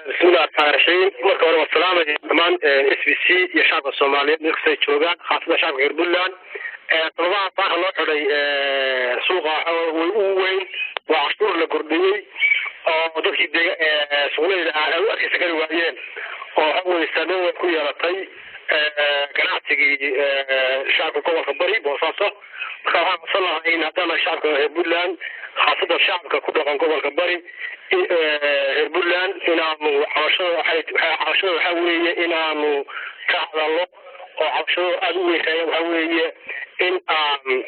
بسم الله الرحمن الرحيم marka hore wasalaam dhamaan SBC iyo shacabka Soomaaliyeed meesha joogaan xaafada shacabka Hirbulland طبعا baa loo xiray suuqa way u weyn waa cashuur la kordhiyay oo dadkii suuqyada ay u arkaysan kari waayeen oo hawada saameyn ku yeelatay ganacsigii shacabka gobolka bari Boosaaso marka waxaan salahay in hadana shacabka Hirbulland xaafada shacabka ku dhaqan gobolka bari Hirbulland inaanu xabashada waxa weeye inaanu ka hadalno oo xabashada aad u weyntahay waxa weeye in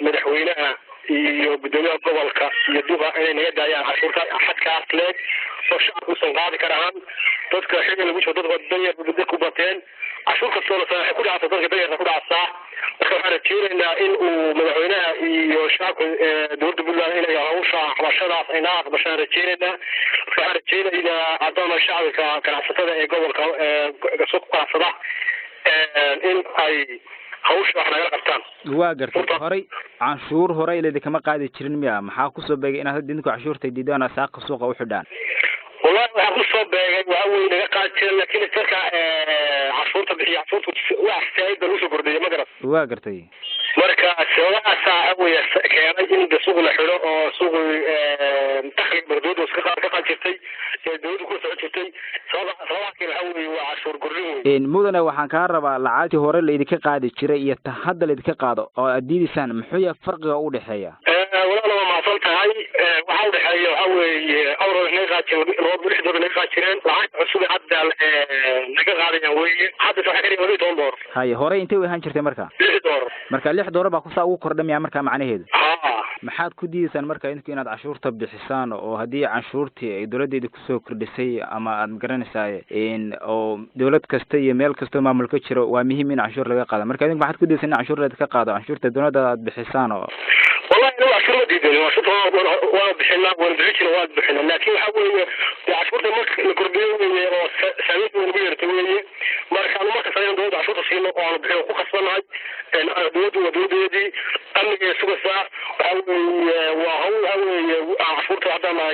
madaxweynaha iyo gudoomiyaha gobolka iyo duqa inay naga daayaan cashuurta xadkaas leeg oo shacabku soo qaadi karaan dadka xilli lagu soo dadka danyar ku bateen cashuurka soo laasay ku dhacdo dadka danyar ku dhacsa marka waxaan rajaynaynaa in uu madaxweynaha iyo shacabka dowladda Puntland inay hawsha xabashadaas ay naaq bashaan rajaynaynaa waxaan rajaynaynaa haddana shacabka ganacsatada ee gobolka soo qaasada in ay hawsha wax naga qabtaan waa gartay horay canshuur horay leeyahay kama qaadi jirin miya maxaa ku soo beegay inaad idinku cashuurta diidaan saaqa suuqa u xidhaan wallahi waxa ku soo beegay waxa weeye naga qaadi jirin laakiin dadka cashuurta bixiya cashuurta wax saayid lagu soo kordhiyay ma garat waa gartay marka sababta weeye keenay in suuq la xiro oo suuq dakhli bardoodo iska qaad jirtay dawladdu ku soo jirtay sababta waxa weeye waa cashuur kordhin mudane waxaan ka rabaa lacagtii hore la idinka qaadi jiray iyo ta hadda la idinka qaado oo adiidisaan muxuu yahay farqiga u dhaxeeya walaal ma fahantahay waxa u dhaxeeya waxa weeye awro naga qaadeen $6 naga qaadeen lacag cusub hadda naga qaadayaan weeye hadda waxa ka dhigay $10 hay hore intee way ahaan jirtay marka $6 marka $6 baa ku saa ugu kordhamaya marka macnaheedu maxaad ku diidaysan marka inaad cashuurta bixisaan oo hadii cashuurtii ay dawladeeda ku soo kordhisay ama aad garanaysaa oo dawlad kasta iyo meel kasta maamulka jiro waa muhiim in cashuur laga qaado marka idinku maxaad ku diidaysan in cashuur laga qaado cashuurta dawladda aad bixisaan oo والله لو عشرة ديدني وشوفها وبحنا ونبيعنا وبحنا لكن حاول عشرة مرك الكردية وسعيد ونبيع تويه مرك أنا مرك سعيد دود عشرة سنين وأنا بحنا وخصنا هاي دود دي أمي سوق الساعة وهو عشرة هذا مع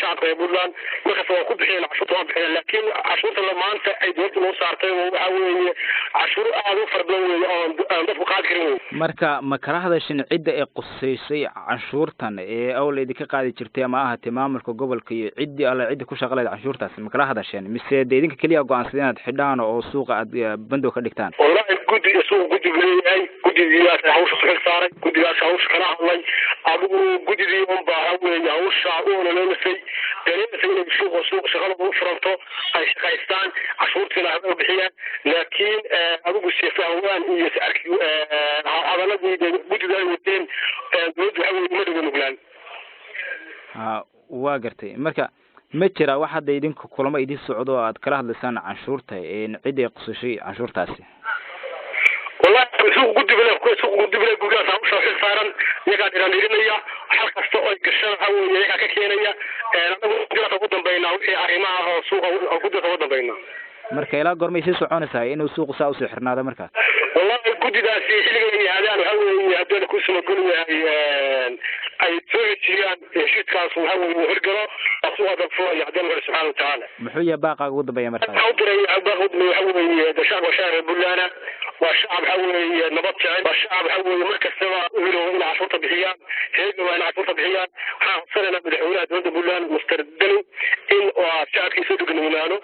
شعب يبولان مرك سوى كل بحنا عشرة بحنا لكن عشرة لما أنت أي دود نوصارتين وهو عشرة أعرف فردون أنا بفقاد كريم مرك مكره هذا شن عدة قصي cashuurtan awleed ka qaadi jirtay ama ah maamulka gobolka iyo cidii alla cid ku shaqaleed cashuurtaas ma kala hadasheen mise idinka kaliya go'aansadeen inaad xidhaan oo suuqa aad bando ka dhigtaan wallahi gudigaas hawsha soo saaray gudigaas hawsha kala hadlay adigu gudidii oo baahan hawsha oo leeyahay inay suuqa shaqada u furanto ay shaqaystaan cashuurtina ay bixiyaan laakiin adigu si fahmaan iyo arki hadaladii gudiga wadeen waa gartay marka ma jira wax hadda idinku kulamo idin socdo aad kala hadlaysaan cashuurta cid ay qosashay cashuurtaasi wallahi suuq gudbile gudaha hawsha xil saaran iyaga dhiranaya hal kasta oo gashan hawada iyaga ka keenaya anagu gudada ugu dambeeyna wixii arrimaha oo suuqa gudada ugu dambeeyna marka ilaa goormay sii soconaysaa inuu suuqu saa u sii xirnaado marka wallahi gudidaasi xilliga yaadaan waxa weeye hadda ku soo guliyay ay soo hijiyaan heshiiskaas waxa weeye horgalo asoo dadfo yaadaan war subhanahu wa ta'ala muxuu yahay baaqa ugu dambeeya marka waxa weeye shacabka shacab Puntland waa shacab waxa weeye nabad jecel waa shacab waxa weeye markastaba in cashuurta bixiyaan heegan waa in cashuurta bixiyaan waxaan sanadna madaxweynaha dowladda Puntland mustaqbal in shacabkiisa u dhignaado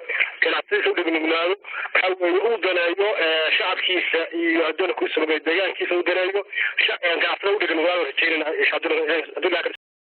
ganacsigiisa u dhignaado waxa weeye uu daneeyo shacabkiisa iyo haddana ku soo deegaankiisa u daneeyo ganacsiga u dhignaado rajayna